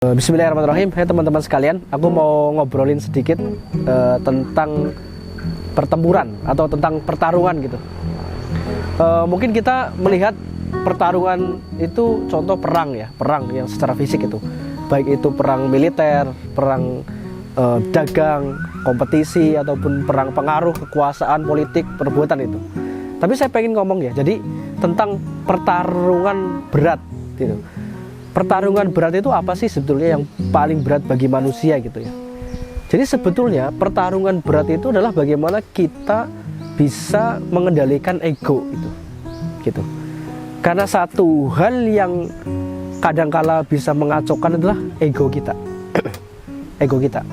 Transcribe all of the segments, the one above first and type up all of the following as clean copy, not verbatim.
Bismillahirrahmanirrahim. Hai teman-teman sekalian, aku mau ngobrolin sedikit tentang pertempuran atau tentang pertarungan gitu. Mungkin kita melihat pertarungan itu contoh perang ya, perang yang secara fisik itu, baik itu perang militer, perang dagang, kompetisi, ataupun perang pengaruh, kekuasaan, politik, perbuatan itu. Tapi saya pengen ngomong ya, jadi tentang pertarungan berat gitu. Pertarungan berat itu apa sih sebetulnya yang paling berat bagi manusia gitu ya. Jadi sebetulnya pertarungan berat itu adalah bagaimana kita bisa mengendalikan ego itu gitu. Karena satu hal yang kadangkala bisa mengacaukan adalah ego kita. Ego kita.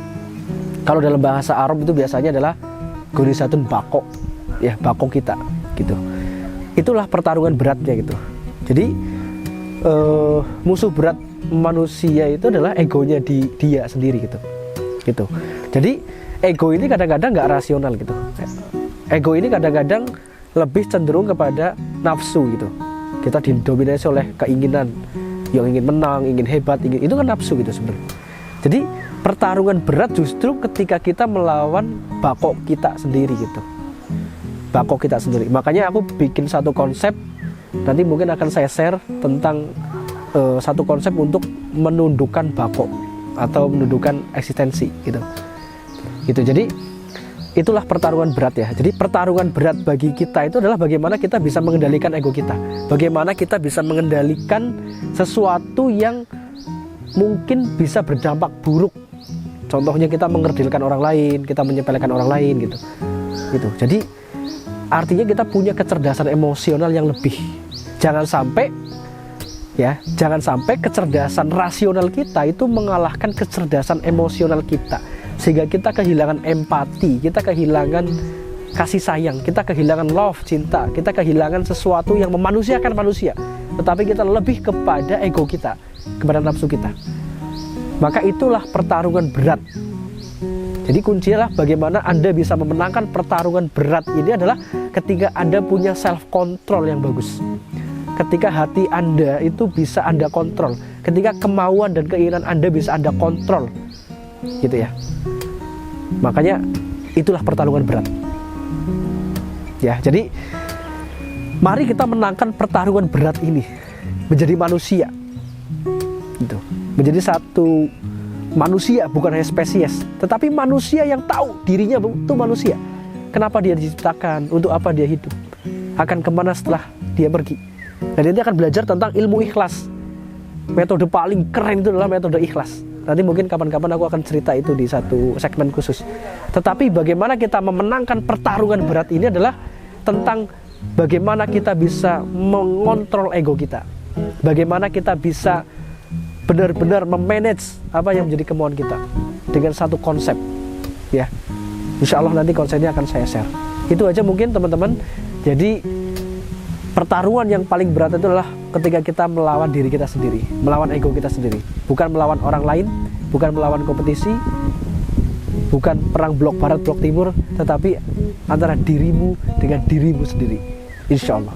Kalau dalam bahasa Arab itu biasanya adalah gurisatun bako, ya, bako kita gitu. Itulah pertarungan beratnya gitu. Jadi musuh berat manusia itu adalah egonya dia sendiri gitu. Jadi ego ini kadang-kadang nggak rasional gitu. Ego ini kadang-kadang lebih cenderung kepada nafsu gitu. Kita didominasi oleh keinginan yang ingin menang, ingin hebat, itu kan nafsu gitu sebenarnya. Jadi pertarungan berat justru ketika kita melawan bako kita sendiri gitu. Bako kita sendiri. Makanya aku bikin satu konsep. Nanti mungkin akan saya share tentang satu konsep untuk menundukkan bako atau menundukkan eksistensi gitu. Jadi itulah pertarungan berat ya. Jadi pertarungan berat bagi kita itu adalah bagaimana kita bisa mengendalikan ego kita. Bagaimana kita bisa mengendalikan sesuatu yang mungkin bisa berdampak buruk. Contohnya kita mengerdilkan orang lain, kita menyepelekan orang lain gitu. Jadi artinya kita punya kecerdasan emosional yang lebih. Jangan sampai kecerdasan rasional kita itu mengalahkan kecerdasan emosional kita, sehingga kita kehilangan empati, kita kehilangan kasih sayang, kita kehilangan love, cinta, kita kehilangan sesuatu yang memanusiakan manusia, tetapi kita lebih kepada ego kita, kepada nafsu kita. Maka itulah pertarungan berat. Jadi kuncinya bagaimana Anda bisa memenangkan pertarungan berat ini adalah ketika Anda punya self control yang bagus. Ketika hati Anda itu bisa Anda kontrol, ketika kemauan dan keinginan Anda bisa Anda kontrol, gitu ya. Makanya itulah pertarungan berat. Ya, jadi mari kita menangkan pertarungan berat ini menjadi manusia, gitu. Menjadi satu manusia, bukan hanya spesies, tetapi manusia yang tahu dirinya itu manusia. Kenapa dia diciptakan, untuk apa dia hidup, akan kemana setelah dia pergi. Dan nanti akan belajar tentang ilmu ikhlas. Metode paling keren itu adalah metode ikhlas. Nanti mungkin kapan-kapan aku akan cerita itu di satu segmen khusus. Tetapi bagaimana kita memenangkan pertarungan berat ini adalah tentang bagaimana kita bisa mengontrol ego kita. Bagaimana kita bisa benar-benar memanage apa yang menjadi kemauan kita dengan satu konsep, ya. Insya Allah nanti konsepnya akan saya share. Itu aja mungkin teman-teman. Jadi pertarungan yang paling berat itu adalah ketika kita melawan diri kita sendiri, melawan ego kita sendiri, bukan melawan orang lain, bukan melawan kompetisi, bukan perang blok barat blok timur, tetapi antara dirimu dengan dirimu sendiri. Insya Allah.